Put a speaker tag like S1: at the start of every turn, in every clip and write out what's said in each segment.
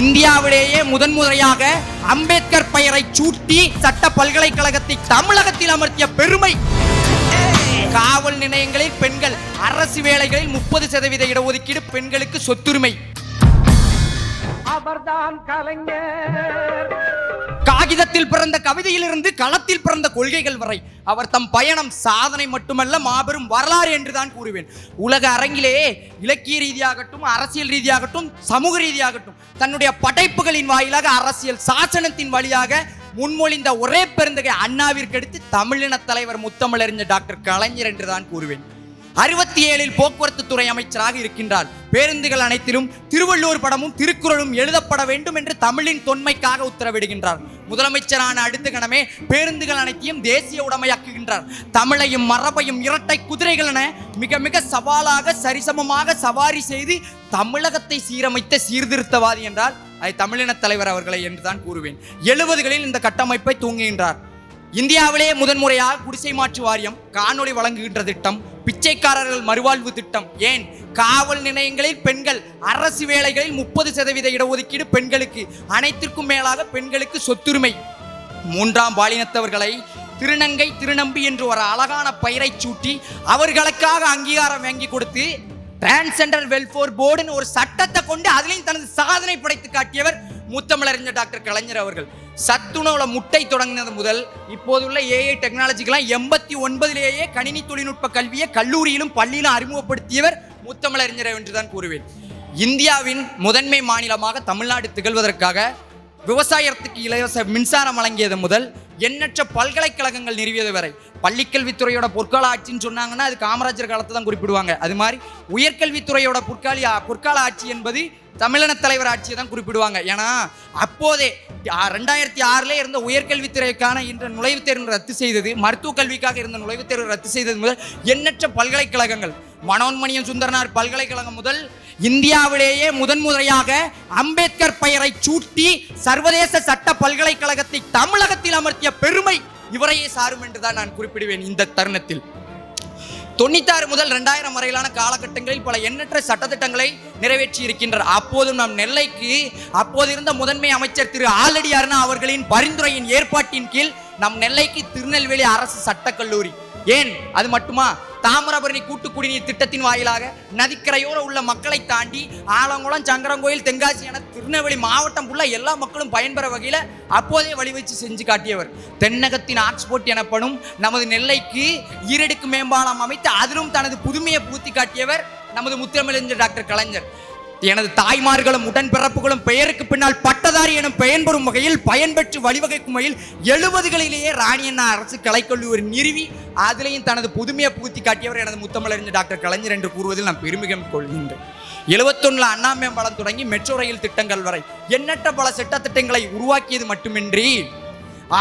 S1: இந்தியாவிலேயே முதன்முறையாக அம்பேத்கர் பெயரை சூட்டி சட்ட பல்கலைக்கழகத்தை தமிழகத்தில் அமர்த்திய பெருமை. காவல் நிலையங்களில் பெண்கள், அரசு வேலைகளில் 30% இடஒதுக்கீடு, பெண்களுக்கு சொத்துரிமை. அவர்தான் கலைஞர். காகிதத்தில் பிறந்த கவிதையிலிருந்து களத்தில் பிறந்த கொள்கைகள் வரை அவர் தம் பயணம் சாதனை மட்டுமல்ல, மாபெரும் வரலாறு என்றுதான் கூறுவேன். உலக அரங்கிலே இலக்கிய ரீதியாகட்டும், அரசியல் ரீதியாகட்டும், சமூக ரீதியாகட்டும் தன்னுடைய படைப்புகளின் வாயிலாக, அரசியல் சாசனத்தின் வழியாக முன்மொழிந்த ஒரே பெருந்தகை அண்ணாவிற்கு அடுத்து தமிழின தலைவர் முத்தமிழறிஞர் டாக்டர் கலைஞர் என்றுதான் கூறுவேன். 67 போக்குவரத்து துறை அமைச்சராக இருக்கின்றார். பேருந்துகள் அனைத்திலும் திருவள்ளுவர் படமும் திருக்குறளும் எழுதப்பட வேண்டும் என்று தமிழின் தொன்மைக்காக உத்தரவிடுகின்றார். முதலமைச்சரான அடுத்த கணமே பேருந்துகள் அனைத்தையும் தேசிய உடைமையாக்குகின்றார். தமிழையும் மரபையும் இரட்டை குதிரைகள் என மிக மிக சவாலாக சரிசமமாக சவாரி செய்து தமிழகத்தை சீரமைத்த சீர்திருத்தவாதி என்றால் அது தமிழின தலைவர் அவர்களை என்றுதான் கூறுவேன். 70களில் இந்த கட்டமைப்பை தூங்குகின்றார். இந்தியாவிலேயே முதன்முறையாக குடிசை மாற்று வாரியம், காணொளி வழங்குகின்ற திட்டம், பிச்சைக்காரர்கள் மறுவாழ்வு திட்டம், ஏன் காவல் நிலையங்களில் பெண்கள், அரசு வேலைகளில் 30% இடஒதுக்கீடு, பெண்களுக்கு அனைத்திற்கும் மேலாக பெண்களுக்கு சொத்துரிமை. 3ஆம் பாலினத்தவர்களை திருநங்கை, திருநம்பி என்று ஒரு அழகான பெயரை சூட்டி அவர்களுக்காக அங்கீகாரம் வாங்கி கொடுத்து டிரான்ஸ்ஜெண்டர் வெல்ஃபேர் போர்டுன்னு ஒரு சட்டத்தை கொண்டு அதிலையும் தனது சாதனை படைத்து காட்டியவர் முத்தமிழறிஞர் டாக்டர் கலைஞர் அவர்கள். சத்துணவுல முட்டை தொடங்கினது முதல் இப்போதுள்ள ஏஐ டெக்னாலஜிக்கெல்லாம் 89லேயே கணினி தொழில்நுட்ப கல்வியை கல்லூரியிலும் பள்ளியிலும் அறிமுகப்படுத்தியவர் முத்தமிழறிஞர் என்றுதான் கூறுவேன். இந்தியாவின் முதன்மை மாநிலமாக தமிழ்நாடு திகழ்வதற்காக விவசாயத்துக்கு இலவச மின்சாரம் வழங்கியது முதல் எண்ணற்ற பல்கலைக்கழகங்கள் நிறுவியது வரை, பள்ளிக்கல்வித்துறையோட பொற்கால ஆட்சின்னு சொன்னாங்கன்னா அது காமராஜர் காலத்தை தான் குறிப்பிடுவாங்க. அது மாதிரி உயர்கல்வித்துறையோட பொற்கால ஆட்சி என்பது தமிழின தலைவர் ஆட்சியை தான் குறிப்பிடுவாங்க. ஏன்னா அப்போதே 2006 இருந்த உயர்கல்வித்துறைக்கான இன்ற நுழைவுத் தேர்வு ரத்து செய்தது, மருத்துவ கல்விக்காக இருந்த நுழைவுத் தேர்வு ரத்து செய்தது முதல் எண்ணற்ற பல்கலைக்கழகங்கள், மனோன்மணியம் சுந்தரனார் பல்கலைக்கழகம் முதல் இந்தியாவிலேயே முதன்முறையாக அம்பேத்கர் பெயரை சூட்டி சர்வதேச சட்ட பல்கலைக்கழகத்தை தமிழகத்தில் அமர்த்திய பெருமை இவரையே சாரும் என்றுதான் நான் குறிப்பிடுவேன். இந்த தருணத்தில் 96 முதல் 2000 வரையிலான காலகட்டங்களில் பல எண்ணற்ற சட்டத்திட்டங்களை நிறைவேற்றி இருக்கின்றார். அப்போதும் நம் நெல்லைக்கு அப்போது இருந்த முதன்மை அமைச்சர் திரு ஆலடி அருணா அவர்களின் பரிந்துரையின் ஏற்பாட்டின் கீழ் நம் நெல்லைக்கு திருநெல்வேலி அரசு சட்டக்கல்லூரி, ஏன் அது மட்டுமா, தாமிரபரணி கூட்டு குடிநீர் திட்டத்தின் வாயிலாக நதிக்கரையோர உள்ள மக்களை தாண்டி ஆலங்குளம், சங்கரங்கோயில், தென்காசி என திருநெல்வேலி மாவட்டம் உள்ள எல்லா மக்களும் பயன்பெற வகையில் அப்போதே வழிவச்சு செஞ்சு காட்டியவர். தென்னகத்தின் ஆக்ஸ்போர்ட் எனப்படும் நமது நெல்லைக்கு ஈரடுக்கு மேம்பாலம் அமைத்து அதிலும் தனது புதுமையை பூர்த்தி காட்டியவர் நமது முத்தமிழறிஞர் டாக்டர் கலைஞர். எனது தாய்மார்களும் உடன்பிறப்புகளும் பெயருக்கு பின்னால் பட்டதாரி எனும் பயன்பெறும் வகையில் பயன்பெற்று வழிவகைக்கும் வகையில் 70களிலேயே ராணியண்ணா அரசு கலைக்கல்லூரி நிறுவி அதிலையும் தனது புதுமையை பூர்த்தி காட்டியவர் எனது முத்தமிழறிஞர் டாக்டர் கலைஞர் என்று கூறுவதில் நான் பெருமிகம் கொள்கின்றேன். 71 அண்ணா மேம்பாலம் தொடங்கி மெட்ரோ ரயில் திட்டங்கள் வரை எண்ணற்ற பல சட்டத்திட்டங்களை உருவாக்கியது மட்டுமின்றி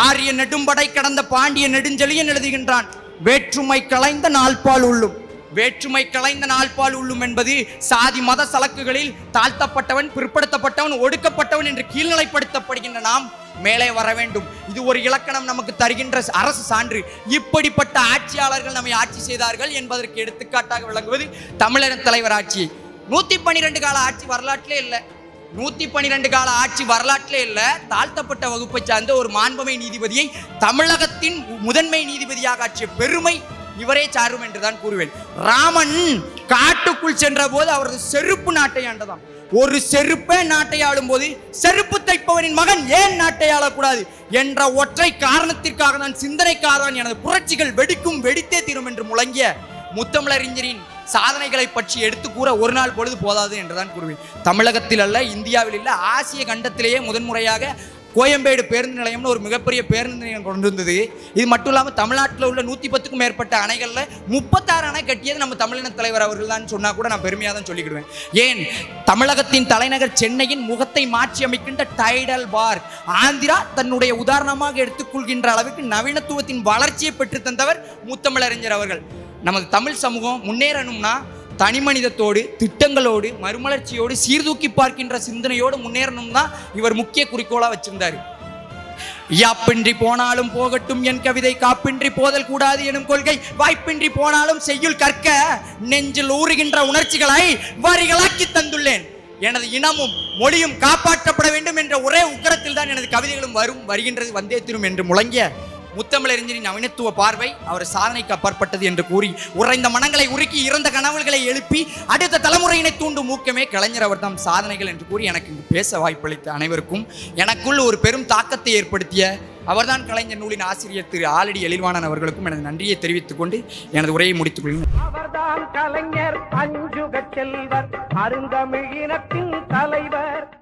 S1: ஆரிய நெடும்படை கடந்த பாண்டிய நெடுஞ்செழியன் எழுதுகின்றான், வேற்றுமை கலைந்த நாள்பால் உள்ளும். வேற்றுமை கலைந்த நாள்பால் உள்ளும் என்பது சாதி மத சலக்குகளில் தாழ்த்தப்பட்டவன், பிற்படுத்தப்பட்டவன், ஒடுக்கப்பட்டவன் என்று கீழ்நிலைப்படுத்தப்படுகின்ற நாம் மேலே வர வேண்டும். இது ஒரு இலக்கணம் நமக்கு தருகின்ற அரசு சான்று. இப்படிப்பட்ட ஆட்சியாளர்கள் நம்மை ஆட்சி செய்தார்கள் என்பதற்கு எடுத்துக்காட்டாக விளங்குவது தமிழக தலைவர் ஆட்சி. 112 கால ஆட்சி வரலாற்றிலே இல்லை. 112 கால ஆட்சி வரலாற்றிலே இல்லை. தாழ்த்தப்பட்ட வகுப்பை சார்ந்த ஒரு மாண்புமை நீதிபதியை தமிழகத்தின் முதன்மை நீதிபதியாக ஆற்றிய பெருமை இவரே சாரும் என்றுதான் கூறுவேன். ராமன் காட்டுக்குள் சென்ற போது அவரது செருப்பு நாட்டை ஆண்டதாம். ஒரு செருப்பே நாட்டை ஆளும் போது செருப்பு தைப்பவனின் மகன் ஏன் நாட்டை ஆளக்கூடாது என்ற ஒற்றை காரணத்திற்காக தான், சிந்தனைக்காக தான் எனது புரட்சிகள் வெடிக்கும், வெடித்தே தீரும் என்று முழங்கிய முத்தமிழறிஞரின் சாதனைகளை பற்றி எடுத்து கூற ஒரு நாள் பொழுது போதாது என்றுதான் கூறுவேன். தமிழகத்தில் அல்ல, இந்தியாவில் இல்லை, ஆசிய கண்டத்திலேயே முதன்முறையாக கோயம்பேடு பேருந்து நிலையம்னு ஒரு மிகப்பெரிய பேருந்து நிலையம் கொண்டு வந்தது. இது மட்டும் இல்லாமல் தமிழ்நாட்டில் உள்ள 110க்கும் மேற்பட்ட அணைகளில் 36 அணை கட்டியது நம்ம தமிழின தலைவர் அவர்கள் தான் சொன்னால் கூட நான் பெருமையாக தான் சொல்லிக்கிடுவேன். ஏன் தமிழகத்தின் தலைநகர் சென்னையின் முகத்தை மாற்றி அமைக்கின்ற டைடல் பார்க் ஆந்திரா தன்னுடைய உதாரணமாக எடுத்துக்கொள்கின்ற அளவுக்கு நவீனத்துவத்தின் வளர்ச்சியை பெற்று தந்தவர் முத்தமிழறிஞர் அவர்கள். நமது தமிழ் சமூகம் முன்னேறணும்னா தனிமனிதத்தோடு, திட்டங்களோடு, மறுமலர்ச்சியோடு, சீர்தூக்கி பார்க்கின்ற சிந்தனையோடு முன்னேறணும்னா இவர் முக்கிய குறிக்கோளா வச்சிருந்தாரு. யாப்பின்றி போனாலும் போகட்டும் என் கவிதை, காப்பின்றி போதல் கூடாது எனும் கொள்கை, வாய்ப்பின்றி போனாலும் செய்யுள் கற்க நெஞ்சில் ஊறுகின்ற உணர்ச்சிகளை வரிகளாக்கி தந்துள்ளேன். எனது இனமும் மொழியும் காப்பாற்றப்பட வேண்டும் என்ற ஒரே உக்கரத்தில் தான் எனது கவிதைகளும் வருகின்றது, வந்தே தீரும் என்று முழங்கிய முத்தமிழறிஞரின் நவீனத்துவ பார்வை அவர் சாதனைக்கு அப்பாற்பட்டது என்று கூறி, உறைந்த மனங்களை உருக்கி இறந்த கனவுகளை எழுப்பி அடுத்த தலைமுறையினை தூண்டும் ஊக்கமே கலைஞர் அவர் தாம் சாதனைகள் என்று கூறி எனக்கு இங்கு பேச வாய்ப்பளித்த அனைவருக்கும், எனக்குள் ஒரு பெரும் தாக்கத்தை ஏற்படுத்திய அவர்தான் கலைஞர் நூலின் ஆசிரியர் திரு ஆலடி எழில்வாணன் அவர்களுக்கும் எனது நன்றியை தெரிவித்துக் கொண்டு எனது உரையை முடித்துக் கொள்கிறேன்.
S2: அவர்தான் கலைஞர், பஞ்சுக செல்வர், அருந்தமிழினத்தின் தலைவர்.